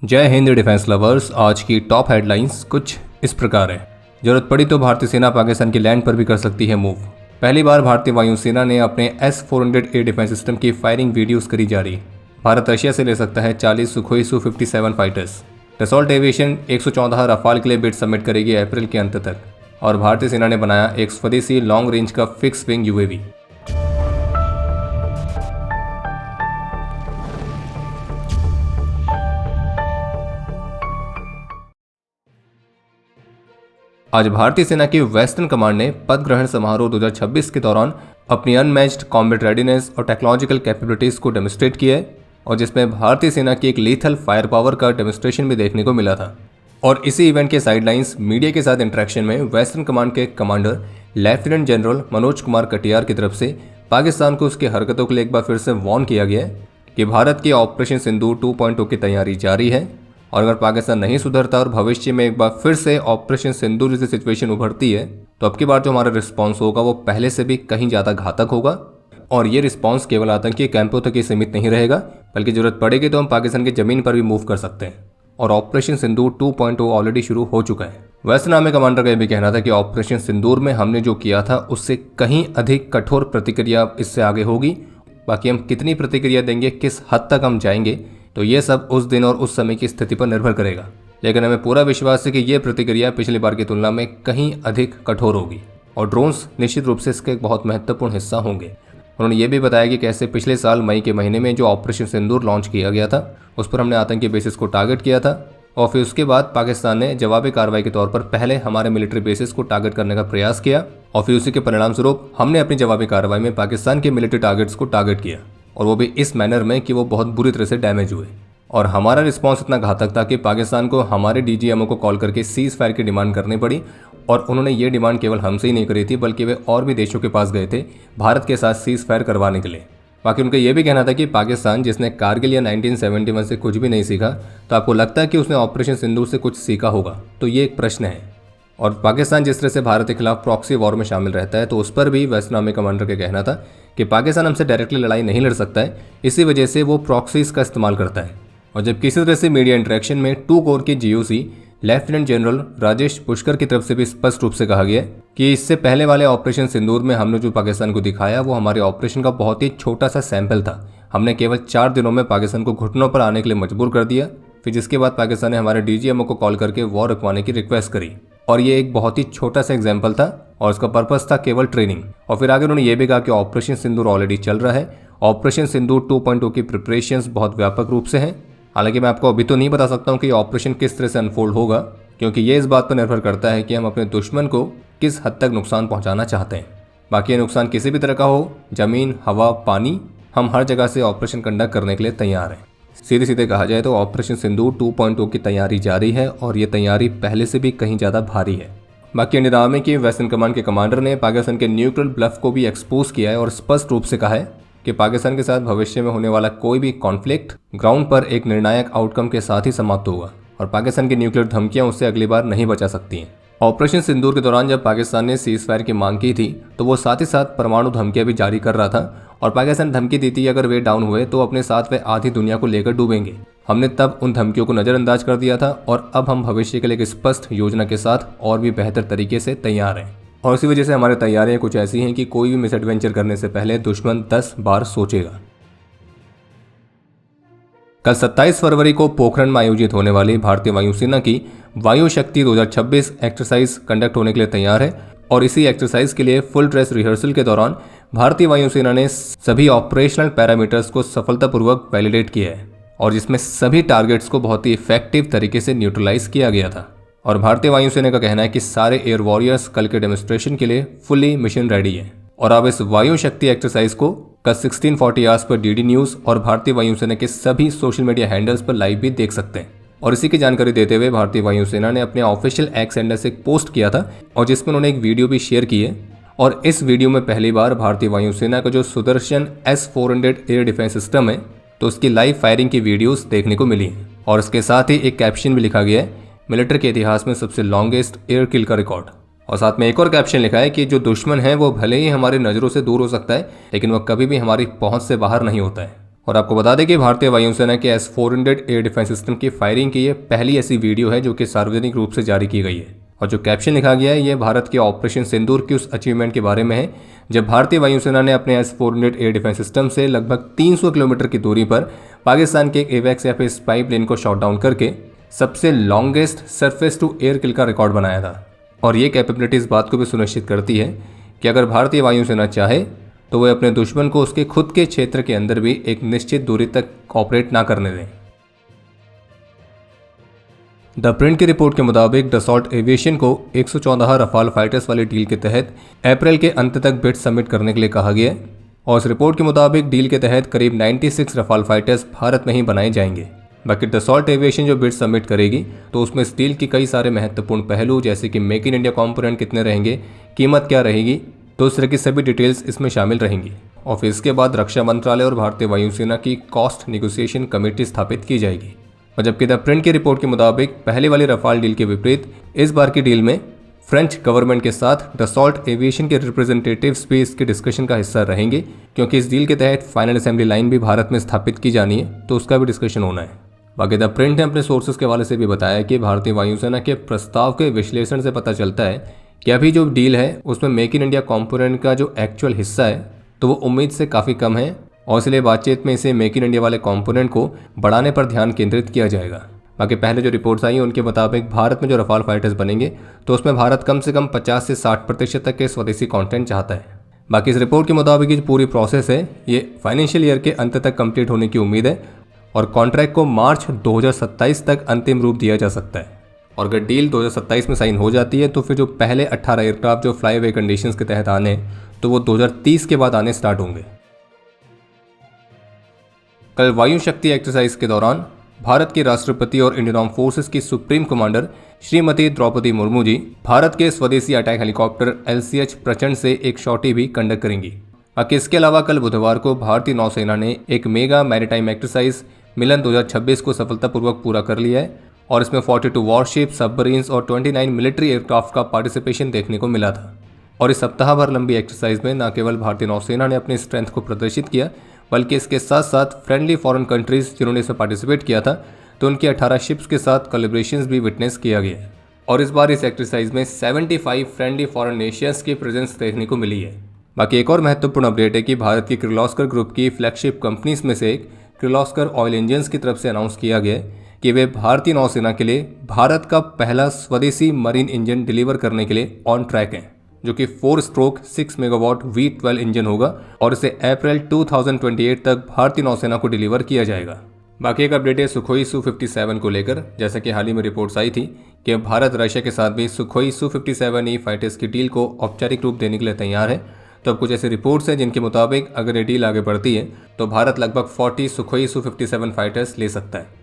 जय Hind defence lovers. आज की टॉप हेडलाइंस कुछ इस प्रकार है। जरूरत पड़ी तो भारतीय सेना पाकिस्तान की लैंड पर भी कर सकती है मूव। पहली बार भारतीय वायुसेना ने अपने S-400 एयर डिफेंस सिस्टम की फायरिंग वीडियोस करी जारी। भारत रशिया से ले सकता है 40 Sukhoi Su-57 fighters. Dassault aviation 114 Rafale के लिए बिड सबमिट करेगी अप्रैल के अंत तक। और भारतीय सेना ने बनाया एक स्वदेशी लॉन्ग रेंज का फिक्स विंग UAV। आज भारतीय सेना की वेस्टर्न कमांड ने पद ग्रहण समारोह 2026 के दौरान अपनी अनमैच्ड कॉम्बैट रेडीनेस और टेक्नोलॉजिकल कैपेबिलिटीज को डेमोन्स्ट्रेट किया है, और जिसमें भारतीय सेना की एक लीथल फायर पावर का डेमोन्स्ट्रेशन भी देखने को मिला था। और इसी इवेंट के साइडलाइंस मीडिया के साथ इंटरेक्शन में वेस्टर्न कमांड के commander lieutenant general Manoj Kumar Katiyar की तरफ से पाकिस्तान को उसकी हरकतों के लिए एक बार फिर से वार्न किया गया है कि भारत की ऑपरेशन सिंदूर 2.0 की तैयारी जारी है, और अगर पाकिस्तान नहीं सुधरता और भविष्य में एक बार फिर से ऑपरेशन सिंदूर जैसी सिचुएशन उभरती है तो अब की बार जो हमारा रिस्पांस होगा वो पहले से भी कहीं ज़्यादा घातक होगा। और ये रिस्पांस केवल आतंकी कैंपों तक ही सीमित नहीं रहेगा, बल्कि जरूरत पड़ेगी तो हम पाकिस्तान की जमीन पर भी मूव कर सकते हैं। और ऑपरेशन सिंदूर 2.0 ऑलरेडी शुरू हो चुका है। वेस्टर्न आर्मी कमांडर का यह भी कहना था कि ऑपरेशन सिंदूर में हमने जो किया था उससे कहीं अधिक कठोर प्रतिक्रिया इससे आगे होगी। बाकी हम कितनी प्रतिक्रिया देंगे, किस हद तक हम जाएंगे, तो ये सब उस दिन और उस समय की स्थिति पर निर्भर करेगा। लेकिन हमें पूरा विश्वास है कि ये प्रतिक्रिया पिछली बार की तुलना में कहीं अधिक कठोर होगी, और ड्रोन्स निश्चित रूप से इसके एक बहुत महत्वपूर्ण हिस्सा होंगे। उन्होंने ये भी बताया कि कैसे पिछले साल मई के महीने में जो ऑपरेशन सिंदूर लॉन्च किया गया था उस पर हमने आतंकी बेसिस को टारगेट किया था, और फिर उसके बाद पाकिस्तान ने जवाबी कार्रवाई के तौर पर पहले हमारे मिलिट्री बेसिस को टारगेट करने का प्रयास किया, और फिर उसी के परिणाम स्वरूप हमने अपनी जवाबी कार्रवाई में पाकिस्तान के मिलिट्री टारगेट्स को टारगेट किया, और वो भी इस मैनर में कि वो बहुत बुरी तरह से डैमेज हुए। और हमारा रिस्पांस इतना घातक था कि पाकिस्तान को हमारे DGMO को कॉल करके सीज फायर की डिमांड करनी पड़ी, और उन्होंने ये डिमांड केवल हमसे ही नहीं करी थी बल्कि वे और भी देशों के पास गए थे भारत के साथ सीज फायर करवाने के लिए। बाकी उनका यह भी कहना था कि पाकिस्तान जिसने कारगिल या 1971 से कुछ भी नहीं सीखा, तो आपको लगता है कि उसने ऑपरेशन सिंदूर से कुछ सीखा होगा? तो ये एक प्रश्न है। और पाकिस्तान जिस तरह से भारत के खिलाफ प्रॉक्सी वॉर में शामिल रहता है, तो उस पर भी वेस्टर्न आर्मी कमांडर का कहना था कि पाकिस्तान हमसे डायरेक्टली लड़ाई नहीं लड़ सकता है, इसी वजह से वो प्रॉक्सीज का इस्तेमाल करता है। और जब किसी तरह से मीडिया इंटरेक्शन में 2 कोर के GOC lieutenant general Rajesh Pushkar की तरफ से भी स्पष्ट रूप से कहा गया कि इससे पहले वाले ऑपरेशन सिंदूर में हमने जो पाकिस्तान को दिखाया वो हमारे ऑपरेशन का बहुत ही छोटा सा सैंपल था। हमने केवल 4 दिनों में पाकिस्तान को घुटनों पर आने के लिए मजबूर कर दिया, फिर जिसके बाद पाकिस्तान ने हमारे DGMO को कॉल करके वॉर रुकवाने की रिक्वेस्ट करी, और ये एक बहुत ही छोटा सा एग्जाम्पल था और उसका पर्पस था केवल ट्रेनिंग। और फिर आगे उन्होंने ये भी कहा कि ऑपरेशन सिंदूर ऑलरेडी चल रहा है। ऑपरेशन सिंदूर 2.0 की प्रिपरेशंस बहुत व्यापक रूप से हैं। हालांकि मैं आपको अभी तो नहीं बता सकता हूँ कि ऑपरेशन किस तरह से अनफोल्ड होगा, क्योंकि ये इस बात पर निर्भर करता है कि हम अपने दुश्मन को किस हद तक नुकसान पहुंचाना चाहते हैं। बाकी ये नुकसान किसी भी तरह का हो, जमीन, हवा, पानी, हम हर जगह से ऑपरेशन कंडक्ट करने के लिए तैयार हैं। सीधे सीधे कहा जाए तो ऑपरेशन सिंदूर 2.0 की तैयारी जारी है, और ये तैयारी पहले से भी कहीं ज़्यादा भारी है। बाकी इंडियन आर्मी की वेस्टर्न कमांड के कमांडर ने पाकिस्तान के न्यूक्लियर ब्लफ को भी एक्सपोज किया है और स्पष्ट रूप से कहा है कि पाकिस्तान के साथ भविष्य में होने वाला कोई भी कॉन्फ्लिक्ट ग्राउंड पर एक निर्णायक आउटकम के साथ ही समाप्त होगा, और पाकिस्तान की न्यूक्लियर धमकियां उससे अगली बार नहीं बचा सकती हैं। ऑपरेशन सिंदूर के दौरान जब पाकिस्तान ने सीज फायर की मांग की थी तो वो साथ ही साथ परमाणु धमकियां भी जारी कर रहा था, और पाकिस्तान धमकी दी थी अगर वे डाउन हुए तो अपने साथ वे आधी दुनिया को लेकर डूबेंगे। हमने तब उन धमकियों को नज़रअंदाज कर दिया था, और अब हम भविष्य के लिए एक स्पष्ट योजना के साथ और भी बेहतर तरीके से तैयार हैं। और इसी वजह से हमारी तैयारियां कुछ ऐसी हैं कि कोई भी मिसएडवेंचर करने से पहले दुश्मन 10 बार सोचेगा। कल 27 फरवरी को पोखरण में आयोजित होने वाली भारतीय वायुसेना की वायु शक्ति 2026 एक्सरसाइज कंडक्ट होने के लिए तैयार है, और इसी एक्सरसाइज के लिए फुल ड्रेस रिहर्सल के दौरान भारतीय वायुसेना ने सभी ऑपरेशनल पैरामीटर्स को सफलतापूर्वक वैलिडेट किया है, और जिसमें सभी टारगेट्स को बहुत ही इफेक्टिव तरीके से न्यूट्रलाइज किया गया था। और भारतीय वायुसेना का कहना है कि सारे एयर वॉरियर्स कल के डेमोन्स्ट्रेशन के लिए फुली मिशन रेडी है। और अब इस वायु शक्ति एक्सरसाइज को कल 1640 आवर्स पर DD न्यूज़ और भारतीय वायुसेना के सभी सोशल मीडिया हैंडल्स पर लाइव भी देख सकते हैं। और इसी की जानकारी देते हुए भारतीय वायुसेना ने अपने ऑफिशियल एक्स हैंडल से एक पोस्ट किया था, और जिसमें उन्होंने एक वीडियो भी शेयर की है। और इस वीडियो में पहली बार भारतीय वायुसेना का जो Sudarshan S-400 air defence system है तो उसकी लाइव फायरिंग की वीडियोस देखने को मिली हैं। और इसके साथ ही एक कैप्शन भी लिखा गया है, मिलिट्री के इतिहास में सबसे लॉन्गेस्ट एयर किल का रिकॉर्ड। और साथ में एक और कैप्शन लिखा है कि जो दुश्मन है वो भले ही हमारी नज़रों से दूर हो सकता है, लेकिन वह कभी भी हमारी पहुंच से बाहर नहीं होता है। और आपको बता दें कि भारतीय वायुसेना के S-400 एयर डिफेंस सिस्टम की फायरिंग की ये पहली ऐसी वीडियो है जो कि सार्वजनिक रूप से जारी की गई है। और जो कैप्शन लिखा गया है ये भारत के ऑपरेशन सिंदूर की उस अचीवमेंट के बारे में है जब भारतीय वायुसेना ने अपने S-400 एयर डिफेंस सिस्टम से लगभग 300 किलोमीटर की दूरी पर पाकिस्तान के एक एवैक्स या फिर स्पाई प्लेन को शॉट डाउन करके सबसे लॉन्गेस्ट सरफेस टू एयर किल का रिकॉर्ड बनाया था। और ये कैपेबिलिटी इस बात को भी सुनिश्चित करती है कि अगर भारतीय वायुसेना चाहे तो वह अपने दुश्मन को उसके खुद के क्षेत्र के अंदर भी एक निश्चित दूरी तक ऑपरेट ना करने दें। द प्रिंट की रिपोर्ट के मुताबिक डसॉल्ट एविएशन को 114 रफाल फाइटर्स वाली डील के तहत अप्रैल के अंत तक बिड सबमिट करने के लिए कहा गया है। और इस रिपोर्ट के मुताबिक डील के तहत करीब 96 रफाल फाइटर्स भारत में ही बनाए जाएंगे। बाकी डसॉल्ट एविएशन जो बिड सबमिट करेगी तो उसमें इस डील की कई सारे महत्वपूर्ण पहलू जैसे कि मेक इन इंडिया कंपोनेंट कितने रहेंगे, कीमत क्या रहेगी, तो इस तरह की सभी डिटेल्स इसमें शामिल रहेंगी। और फिर इसके बाद रक्षा मंत्रालय और भारतीय वायुसेना की कॉस्ट नेगोशिएशन कमेटी स्थापित की जाएगी। और जबकि द प्रिंट की रिपोर्ट के मुताबिक पहले वाली रफाल डील के विपरीत इस बार की डील में फ्रेंच गवर्नमेंट के साथ डसॉल्ट एविएशन के रिप्रेजेंटेटिव्स भी इसके डिस्कशन का हिस्सा रहेंगे, क्योंकि इस डील के तहत फाइनल असेंबली लाइन भी भारत में स्थापित की जानी है, तो उसका भी डिस्कशन होना है। बाकी द प्रिंट ने अपने सोर्सेज के हवाले से भी बताया कि भारतीय वायुसेना के प्रस्ताव के विश्लेषण से पता चलता है कि अभी जो डील है उसमें मेक इन इंडिया कंपोनेंट का जो एक्चुअल हिस्सा है तो वो उम्मीद से काफ़ी कम है, और इसलिए बातचीत में इसे मेक इन इंडिया वाले कंपोनेंट को बढ़ाने पर ध्यान केंद्रित किया जाएगा। बाकी पहले जो रिपोर्ट्स आई उनके मुताबिक भारत में जो रफाल फाइटर्स बनेंगे तो उसमें भारत कम से कम 50 से 60% तक के स्वदेशी कंटेंट चाहता है। बाकी इस रिपोर्ट के मुताबिक जो पूरी प्रोसेस है ये फाइनेंशियल ईयर के अंत तक कंप्लीट होने की उम्मीद है और कॉन्ट्रैक्ट को मार्च 2027 तक अंतिम रूप दिया जा सकता है। और अगर डील 2027 में साइन हो जाती है तो फिर जो पहले 18 एयरक्राफ्ट जो फ्लाई अवे कंडीशंस के तहत आने तो वो 2030 के बाद आने स्टार्ट होंगे। कल वायु शक्ति एक्सरसाइज के दौरान भारत के राष्ट्रपति और इंडियन आर्म फोर्सेस की सुप्रीम कमांडर श्रीमती द्रौपदी मुर्मू जी भारत के स्वदेशी अटैक हेलीकॉप्टर LCH प्रचंड से एक शॉटी भी कंडक्ट करेंगी। बाकी इसके अलावा कल बुधवार को भारतीय नौसेना ने एक मेगा मैरीटाइम एक्सरसाइज मिलन 2026 को सफलतापूर्वक पूरा कर लिया है और इसमें 42 वॉरशिप, सबमरीन्स और 29 मिलिट्री एयरक्राफ्ट का पार्टिसिपेशन देखने को मिला था। और इस सप्ताह भर लंबी एक्सरसाइज में न केवल भारतीय नौसेना ने अपनी स्ट्रेंथ को प्रदर्शित किया बल्कि इसके साथ साथ फ्रेंडली फॉरेन कंट्रीज जिन्होंने इसमें पार्टिसिपेट किया था तो उनकी 18 शिप्स के साथ कोलैबोरेशंस भी विटनेस किया गया। और इस बार इस एक्सरसाइज में 75 फ्रेंडली फॉरेन नेशंस की प्रेजेंस देखने को मिली है। बाकी एक और महत्वपूर्ण अपडेट है कि भारत की किर्लोस्कर ग्रुप की फ्लैगशिप कंपनीज में से एक किर्लोस्कर ऑयल इंजन्स की तरफ से अनाउंस किया गया कि वे भारतीय नौसेना के लिए भारत का पहला स्वदेशी मरीन इंजन डिलीवर करने के लिए ऑन ट्रैक हैं, जो कि 4 स्ट्रोक 6 मेगावाट V12 इंजन होगा और इसे अप्रैल 2028 तक भारतीय नौसेना को डिलीवर किया जाएगा। बाकी एक अपडेट है सुखोई Su-57 को लेकर, जैसा कि हाल ही में रिपोर्ट्स आई थी कि भारत रशिया के साथ भी सुखोई Su-57E फाइटर्स की डील को औपचारिक रूप देने के लिए तैयार है। तो अब कुछ ऐसी रिपोर्ट्स हैं जिनके मुताबिक अगर ये डील आगे बढ़ती है तो भारत लगभग 40 सुखोई Su-57 फाइटर्स ले सकता है।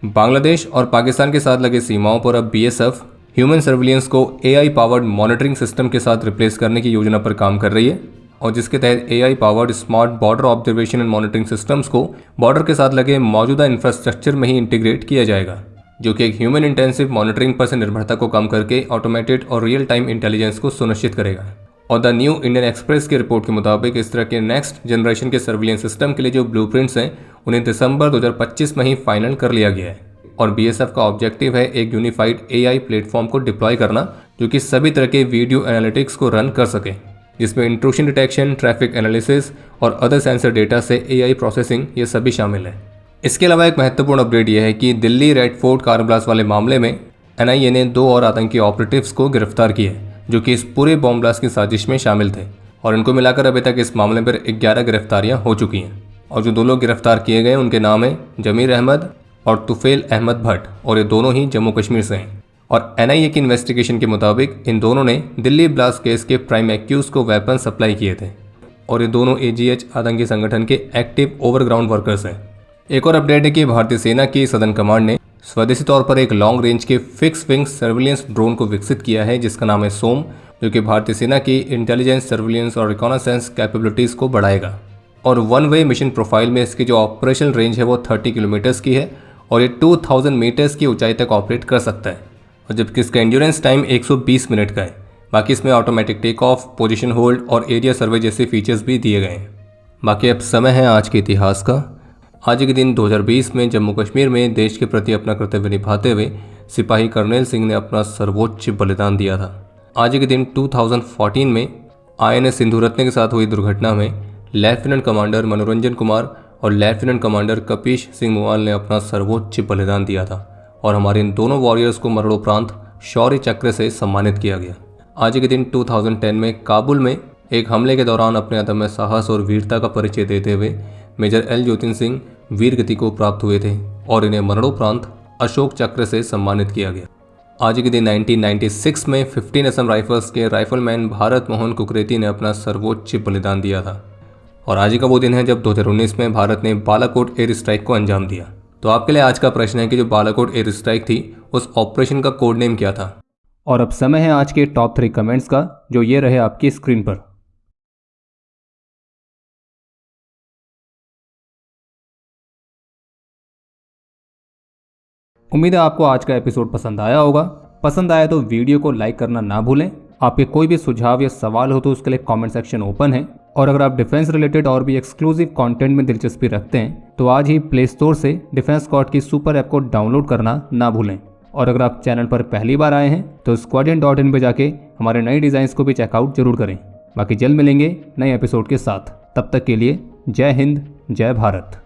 बांग्लादेश और पाकिस्तान के साथ लगे सीमाओं पर अब BSF ह्यूमन सर्विलियंस को AI पावर्ड मॉनिटरिंग सिस्टम के साथ रिप्लेस करने की योजना पर काम कर रही है और जिसके तहत AI powered smart border observation and monitoring systems को बॉर्डर के साथ लगे मौजूदा इंफ्रास्ट्रक्चर में ही इंटीग्रेट किया जाएगा, जो कि एक ह्यूमन इंटेंसिव मॉनिटरिंग पर से निर्भरता को कम करके ऑटोमेटेड और रियल टाइम इंटेलिजेंस को सुनिश्चित करेगा। और द न्यू इंडियन एक्सप्रेस की रिपोर्ट के मुताबिक इस तरह के नेक्स्ट जनरेशन के सर्विलियंस सिस्टम के लिए जो ब्लूप्रिंट्स हैं उन्हें दिसंबर 2025 में ही फाइनल कर लिया गया है। और BSF का ऑब्जेक्टिव है एक यूनिफाइड AI प्लेटफॉर्म को डिप्लॉय करना जो कि सभी तरह के वीडियो एनालिटिक्स को रन कर सके, जिसमें इंट्रूशन डिटेक्शन, ट्रैफिक एनालिसिस और अदर सेंसर डेटा से AI प्रोसेसिंग ये सभी शामिल है। इसके अलावा एक महत्वपूर्ण अपडेट यह है कि Delhi red fort car blast वाले मामले में NIA ने 2 और आतंकी ऑपरेटिव्स को गिरफ्तार किया है जो कि इस पूरे बॉम्ब ब्लास्ट की साजिश में शामिल थे और इनको मिलाकर अभी तक इस मामले पर 11 गिरफ्तारियां हो चुकी हैं। और जो 2 लोग गिरफ्तार किए गए उनके नाम हैं जमीर अहमद और तुफेल अहमद भट्ट और ये दोनों ही जम्मू कश्मीर से हैं। और NIA की इन्वेस्टिगेशन के मुताबिक इन दोनों ने दिल्ली ब्लास्ट केस के प्राइम एक्यूज को वेपन सप्लाई किए थे और ये दोनों AGH आतंकी संगठन के एक्टिव ओवरग्राउंड वर्कर्स हैं। एक और अपडेट है कि भारतीय सेना की सदर्न कमांड ने स्वदेशी तौर पर एक लॉन्ग रेंज के फिक्स विंग सर्विलियंस ड्रोन को विकसित किया है जिसका नाम है सोम, जो कि भारतीय सेना की इंटेलिजेंस, सर्विलियंस और रिकॉनासेंस कैपेबिलिटीज़ को बढ़ाएगा। और 1 वे मिशन प्रोफाइल में इसकी जो ऑपरेशनल रेंज है वो 30 किलोमीटर्स की है और ये 2000 मीटर्स की ऊंचाई तक ऑपरेट कर सकता है और जबकि इसका एंड्योरेंस टाइम 120 मिनट का है। बाकी इसमें automatic take off, position hold और एरिया सर्वे जैसे फीचर्स भी दिए गए हैं। बाकी अब समय है आज के इतिहास का। आज के दिन 2020 में जम्मू कश्मीर में देश के प्रति अपना कर्तव्य निभाते हुए सिपाही कर्नल सिंह ने अपना सर्वोच्च बलिदान दिया था। आज के दिन 2014 में INS सिंधुरत्न के साथ हुई दुर्घटना में लेफ्टिनेंट कमांडर मनोरंजन कुमार और लेफ्टिनेंट कमांडर कपीश सिंह मुवाल ने अपना सर्वोच्च बलिदान दिया था और हमारे इन दोनों वॉरियर्स को मरणोपरांत शौर्य चक्र से सम्मानित किया गया। आज के दिन 2010 में काबुल में एक हमले के दौरान अपने अदम्य साहस और वीरता का परिचय देते हुए मेजर L ज्योतिन सिंह वीर गति को प्राप्त हुए थे और इन्हें मरणोपरांत अशोक चक्र से सम्मानित किया गया। आज के दिन 1996 में 15 असम राइफल्स के राइफलमैन भारत मोहन कुकरेती ने अपना सर्वोच्च बलिदान दिया था। और आज का वो दिन है जब 2019 में भारत ने बालाकोट एयर स्ट्राइक को अंजाम दिया। तो आपके लिए आज का प्रश्न है कि जो बालाकोट एयर स्ट्राइक थी उस ऑपरेशन का कोड नेम क्या था। और अब समय है आज के टॉप 3 कमेंट्स का, जो ये रहे आपकी स्क्रीन पर। उम्मीद है आपको आज का एपिसोड पसंद आया होगा। पसंद आया तो वीडियो को लाइक करना ना भूलें। आपके कोई भी सुझाव या सवाल हो तो उसके लिए कमेंट सेक्शन ओपन है। और अगर आप डिफेंस रिलेटेड और भी एक्सक्लूसिव कंटेंट में दिलचस्पी रखते हैं तो आज ही प्ले स्टोर से डिफेंस स्क्वाड की सुपर ऐप को डाउनलोड करना ना भूलें। और अगर आप चैनल पर पहली बार आए हैं तो squadron.in पे जाके हमारे नए डिज़ाइंस को भी चेकआउट जरूर करें। बाकी जल्द मिलेंगे नए एपिसोड के साथ। तब तक के लिए जय हिंद, जय भारत।